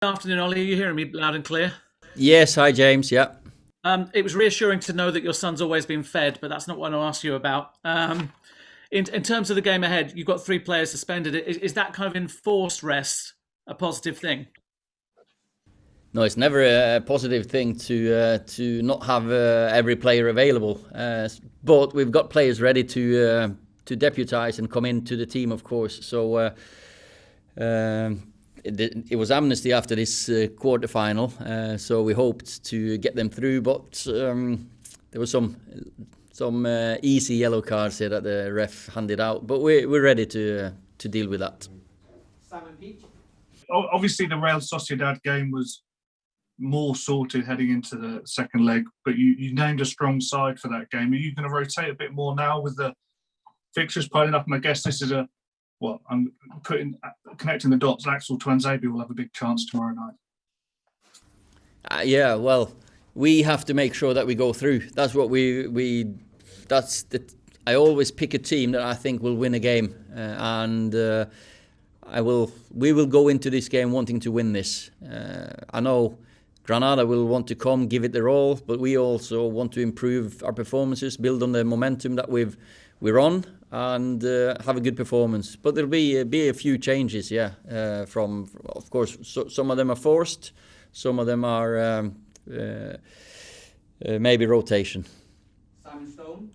Afternoon, Ollie. Are you hearing me loud and clear? Yes, hi James. Yeah. It was reassuring to know that your son's always been fed, but that's not what I want to ask you about. In terms of the game ahead, you've got three players suspended. Is that kind of enforced rest a positive thing? No, it's never a positive thing to not have every player available. But we've got players ready to deputise and come into the team, of course. So it was amnesty after this quarter final. So we hoped to get them through, but there was some easy yellow cards here that the ref handed out. But we're ready to deal with that. Simon Peach. Obviously, the Real Sociedad game was more sorted heading into the second leg, but you named a strong side for that game. Are you going to rotate a bit more now with the fixtures piling up? And I guess this is I'm connecting the dots. Axel Tuanzebe will have a big chance tomorrow night. Yeah, well, we have to make sure that we go through. That's what I always pick a team that I think will win a game, and we will go into this game wanting to win this. I know Granada will want to give it their all, but we also want to improve our performances, build on the momentum that we're on, and have a good performance. But there'll be a few changes, from of course, some of them are forced, some of them are maybe rotation. Simon Stone.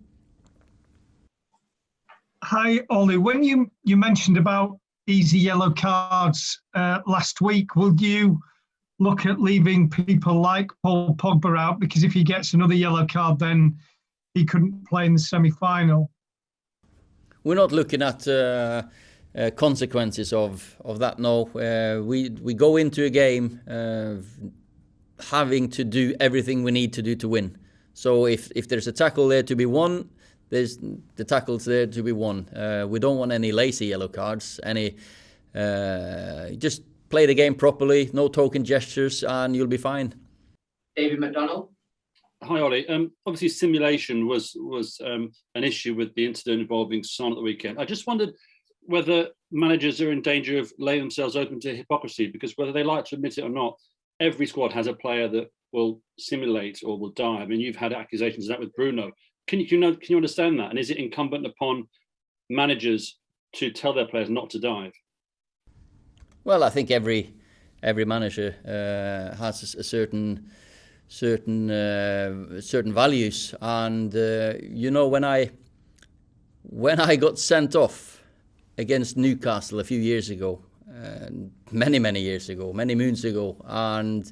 Hi, Ollie. When you mentioned about easy yellow cards last week, will you look at leaving people like Paul Pogba out? Because if he gets another yellow card, then he couldn't play in the semi-final. We're not looking at consequences of that. No, we go into a game having to do everything we need to do to win. So if there's a tackle there to be won, there's the tackles there to be won. We don't want any lazy yellow cards. Just play the game properly, no token gestures, and you'll be fine. David McDonald. Hi, Ollie. Obviously, simulation was an issue with the incident involving Son at the weekend. I just wondered whether managers are in danger of laying themselves open to hypocrisy, because whether they like to admit it or not, every squad has a player that will simulate or will die. I mean, you've had accusations of that with Bruno. Can you understand that? And is it incumbent upon managers to tell their players not to dive? Well, I think every manager has a certain values, and when I got sent off against Newcastle a few years ago, many moons ago, and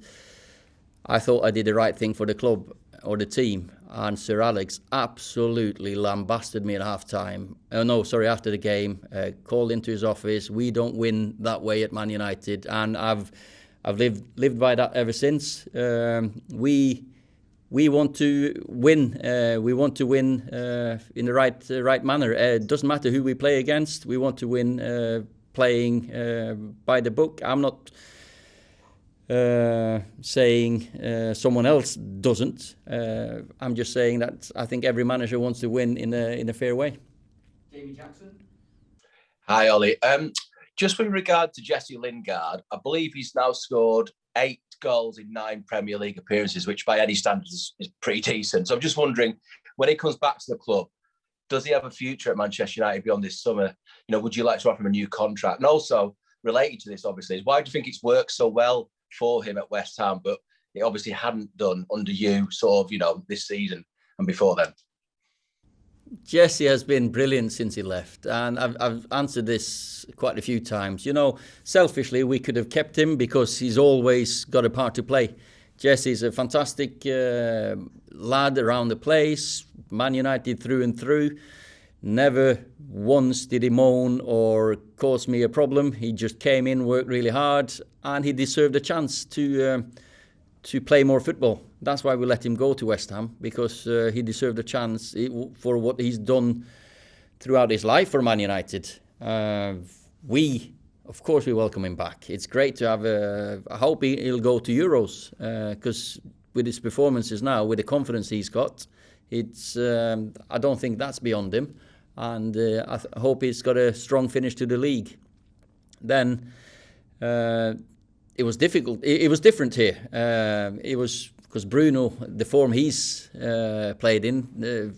I thought I did the right thing for the club or the team, and Sir Alex absolutely lambasted me at half-time. After the game, called into his office. We don't win that way at Man United, and I've lived by that ever since. We want to win. We want to win in the right manner. It doesn't matter who we play against. We want to win playing by the book. I'm not saying someone else doesn't. I'm just saying that I think every manager wants to win in a fair way. Jamie Jackson. Hi, Ollie. Just with regard to Jesse Lingard, I believe he's now scored 8 goals in 9 Premier League appearances, which by any standards is pretty decent. So I'm just wondering, when he comes back to the club, does he have a future at Manchester United beyond this summer? Would you like to offer him a new contract? And also, related to this, obviously, is why do you think it's worked so well for him at West Ham, but it obviously hadn't done under you, this season and before then? Jesse has been brilliant since he left, and I've answered this quite a few times. Selfishly, we could have kept him because he's always got a part to play. Jesse's a fantastic lad around the place, Man United through and through. Never once did he moan or cause me a problem. He just came in, worked really hard, and he deserved a chance to play more football. That's why we let him go to West Ham, because he deserved a chance for what he's done throughout his life for Man United. Of course, we welcome him back. It's great to have I hope he'll go to Euros, because with his performances now, with the confidence he's got, I don't think that's beyond him. And I hope he's got a strong finish to the league. Then it was difficult. It was different here. It was because Bruno, the form he's played in,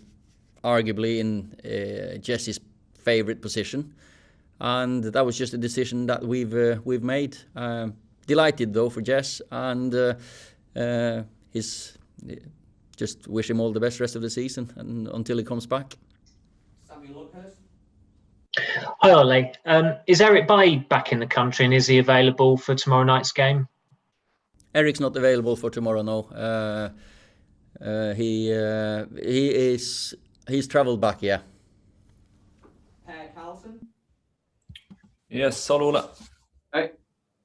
arguably in Jesse's favourite position, and that was just a decision that we've made. Delighted though for Jess, and just wish him all the best rest of the season and until he comes back. Samuel Luckhurst. Hi Ole, is Eric Bailly back in the country and is he available for tomorrow night's game? Eric's not available for tomorrow. No, he's travelled back. Yeah. Per Carlson. Yes, Ole. Hey.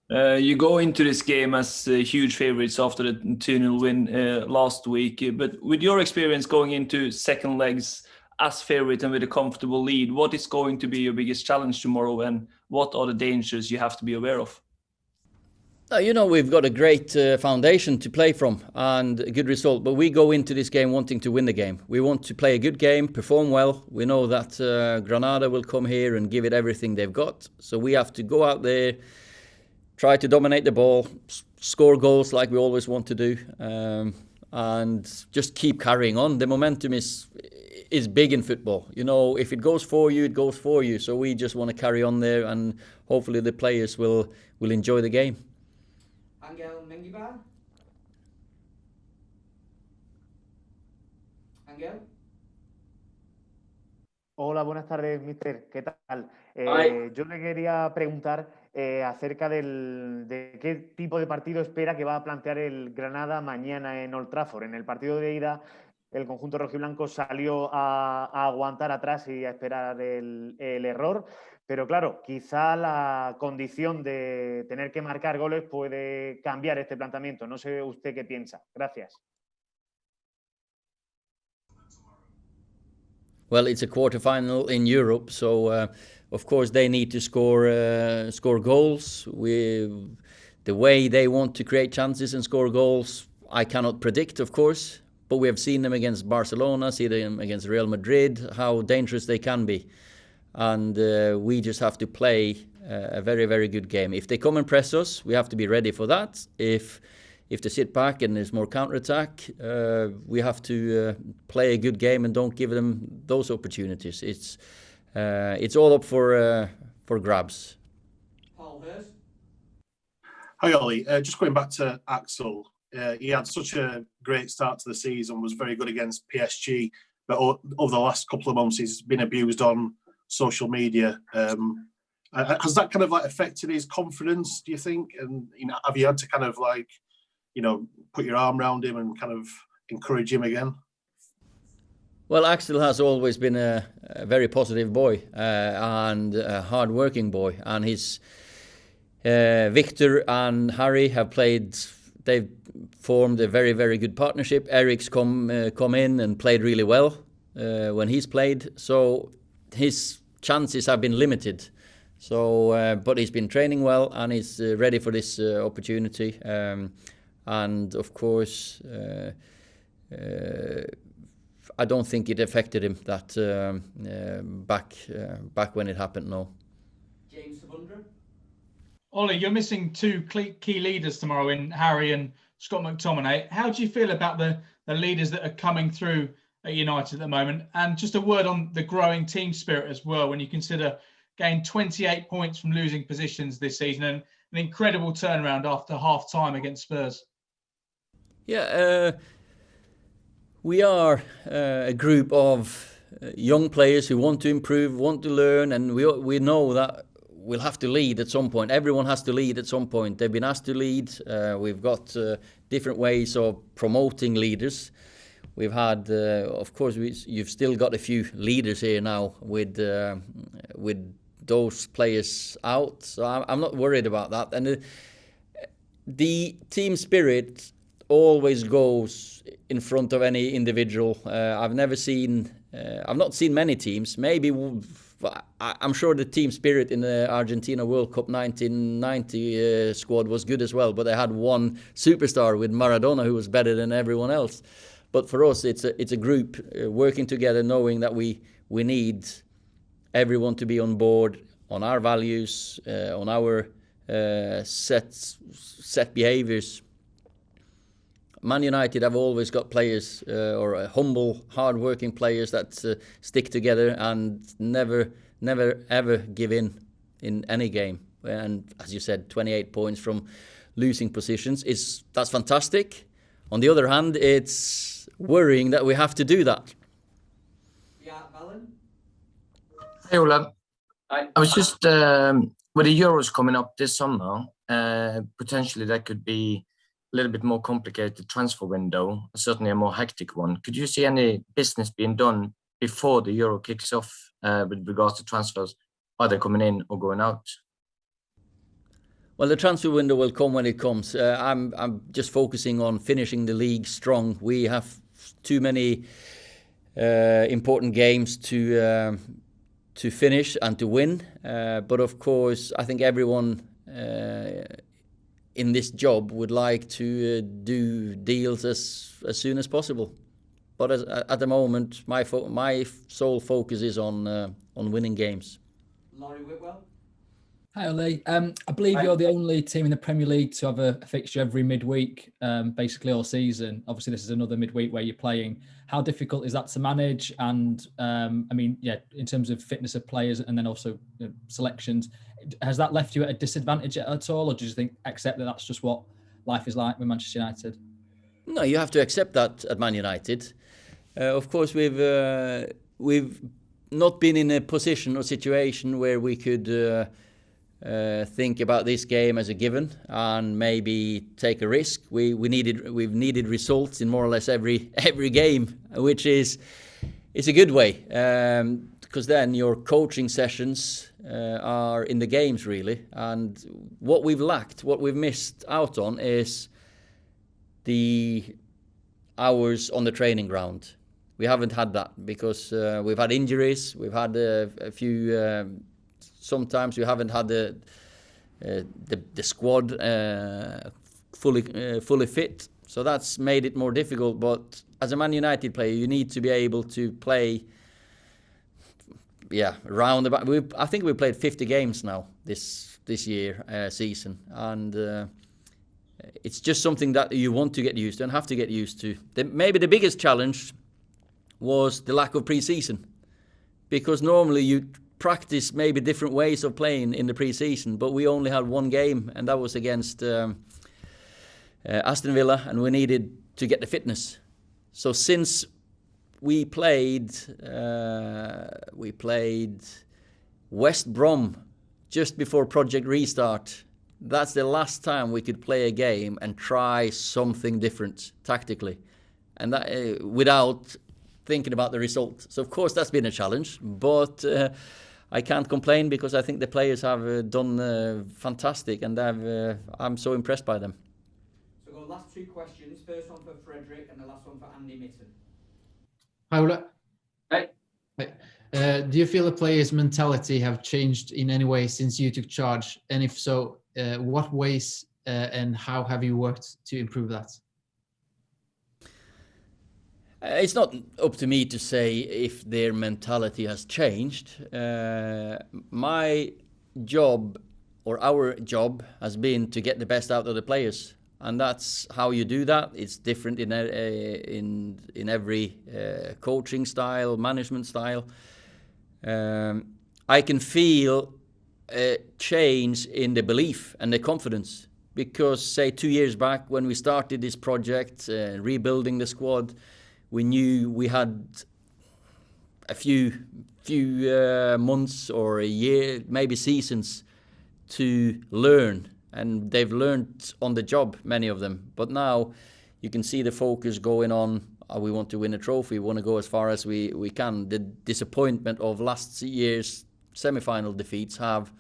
You go into this game as huge favourites after the 2-0 win last week, but with your experience going into second legs as favourite and with a comfortable lead, what is going to be your biggest challenge tomorrow, and what are the dangers you have to be aware of? We've got a great foundation to play from and a good result, but we go into this game wanting to win the game. We want to play a good game, perform well. We know that Granada will come here and give it everything they've got, so we have to go out there, try to dominate the ball, score goals like we always want to do, and just keep carrying on. The momentum is big in football. If it goes for you, it goes for you. So we just want to carry on there, and hopefully the players will enjoy the game. Angel Mengibar. Angel. Hola, buenas tardes, mister. ¿Qué tal? Hi. Yo le quería preguntar acerca de qué tipo de partido espera que va a plantear el Granada mañana en Old Trafford. En el partido de ida, el conjunto rojiblanco salió a aguantar atrás y a esperar el error. Pero claro, quizá la condición de tener que marcar goles puede cambiar este planteamiento. No sé usted qué piensa. Gracias. Well, it's a quarter-final in Europe, so of course they need to score goals. The way they want to create chances and score goals, I cannot predict, of course, but we have seen them against Barcelona, see them against Real Madrid, how dangerous they can be. And we just have to play a very, very good game. If they come and press us, we have to be ready for that. If they sit back and there's more counter-attack, we have to play a good game and don't give them those opportunities. It's all up for grabs. Paul Hurst. Hi Ollie, just going back to Axel. He had such a great start to the season, was very good against PSG, but over the last couple of months he's been abused on social media. Has that kind of affected his confidence, do you think? And have you had to kind of put your arm around him and kind of encourage him again? Well, Axel has always been a very positive boy and a hard-working boy, and his Victor and Harry have played. They've formed a very, very good partnership. Eric's come in and played really well when he's played, so his chances have been limited. So, but he's been training well and he's ready for this opportunity. And of course, I don't think it affected him that back when it happened. No. James Savundra. Ollie, you're missing two key leaders tomorrow in Harry and Scott McTominay. How do you feel about the leaders that are coming through at United at the moment? And just a word on the growing team spirit as well, when you consider gained 28 points from losing positions this season and an incredible turnaround after half-time against Spurs. Yeah, we are a group of young players who want to improve, want to learn, and we know that we'll have to lead at some point. Everyone has to lead at some point. They've been asked to lead. We've got different ways of promoting leaders. We've had, of course, you've still got a few leaders here now with those players out. So I'm not worried about that. And the team spirit always goes in front of any individual. I've not seen many teams. Maybe I'm sure the team spirit in the Argentina World Cup 1990 squad was good as well, but they had one superstar with Maradona who was better than everyone else. But for us, it's a group working together, knowing that we need everyone to be on board on our values, on our set behaviors. Man United have always got players, or humble, hard-working players that stick together and never ever give in any game. And as you said, 28 points from losing positions that's fantastic. On the other hand, it's worrying that we have to do that. Yeah, Alan? Hey, Ola. I was just, with the Euros coming up this summer, potentially that could be a little bit more complicated transfer window, certainly a more hectic one. Could you see any business being done before the Euro kicks off with regards to transfers, either coming in or going out? Well, the transfer window will come when it comes. I'm just focusing on finishing the league strong. We have too many important games to finish and to win. But of course, I think everyone in this job would like to do deals as soon as possible. But at the moment, my sole focus is on winning games. Laurie Whitwell? Hi, Ole. I believe you're the only team in the Premier League to have a fixture every midweek, basically all season. Obviously, this is another midweek where you're playing. How difficult is that to manage? And in terms of fitness of players and then also selections, has that left you at a disadvantage at all, or do you think accept that that's just what life is like with Manchester United? No, you have to accept that at Man United. Of course, we've not been in a position or situation where we could think about this game as a given and maybe take a risk. We've needed results in more or less every game, which is a good way, because then your coaching sessions are in the games really. And what we've missed out on is the hours on the training ground. We haven't had that because we've had injuries. We've had a few. Sometimes we haven't had the squad fully fit, so that's made it more difficult. But as a Man United player, you need to be able to play. Round about. I think we played 50 games now this year season, and it's just something that you want to get used to and have to get used to. Maybe the biggest challenge was the lack of pre-season, because normally you practice maybe different ways of playing in the pre-season, but we only had one game, and that was against Aston Villa, and we needed to get the fitness. So since we played West Brom just before Project Restart, that's the last time we could play a game and try something different tactically, and that without thinking about the result. So of course that's been a challenge, but I can't complain because I think the players have done fantastic, and I'm so impressed by them. So we've got last two questions. First one for Frederick and the last one for Andy Mitten. Hi, Ole. Hey. Do you feel the players' mentality have changed in any way since you took charge? And if so, what ways and how have you worked to improve that? It's not up to me to say if their mentality has changed. My job, or our job, has been to get the best out of the players, and that's how you do that. It's different in every coaching style, management style. I can feel a change in the belief and the confidence, because say 2 years back when we started this project, rebuilding the squad, we knew we had a few months or a year, maybe seasons, to learn, and they've learned on the job, many of them. But now you can see the focus going on. We want to win a trophy. We want to go as far as we can. The disappointment of last year's semi-final defeats have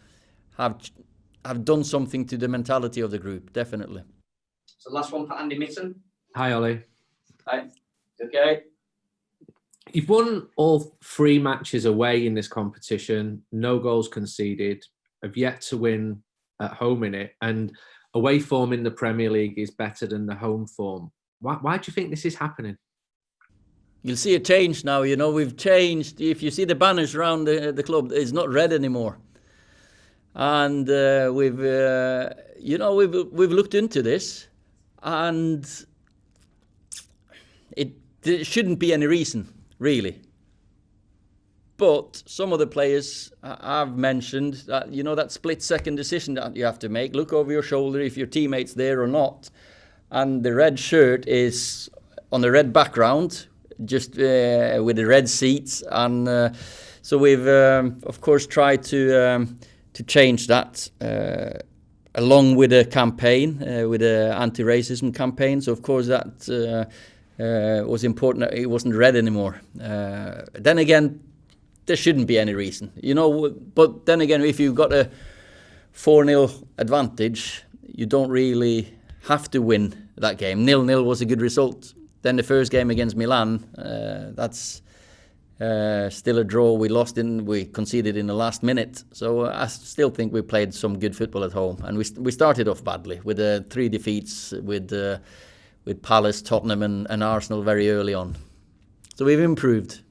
done something to the mentality of the group, definitely. So last one for Andy Mitten. Hi, Ole. Hi. Okay. You've won all 3 matches away in this competition, no goals conceded, have yet to win at home in it, and away form in the Premier League is better than the home form. Why do you think this is happening? You'll see a change now. We've changed. If you see the banners around the club, it's not red anymore. And we've looked into this, and there shouldn't be any reason, really. But some of the players I've mentioned that, that split-second decision that you have to make, look over your shoulder if your teammate's there or not. And the red shirt is on a red background, just with the red seats. And so we've, of course, tried to change that along with a campaign, with an anti-racism campaign. So, of course, that was important that it wasn't red anymore. Then again, there shouldn't be any reason, but then again, if you've got a 4-0 advantage, you don't really have to win that game. 0-0 was a good result. Then the first game against Milan, that's still a draw. We conceded in the last minute. So I still think we played some good football at home, and we started off badly with 3 defeats with Palace, Tottenham and Arsenal very early on. So we've improved.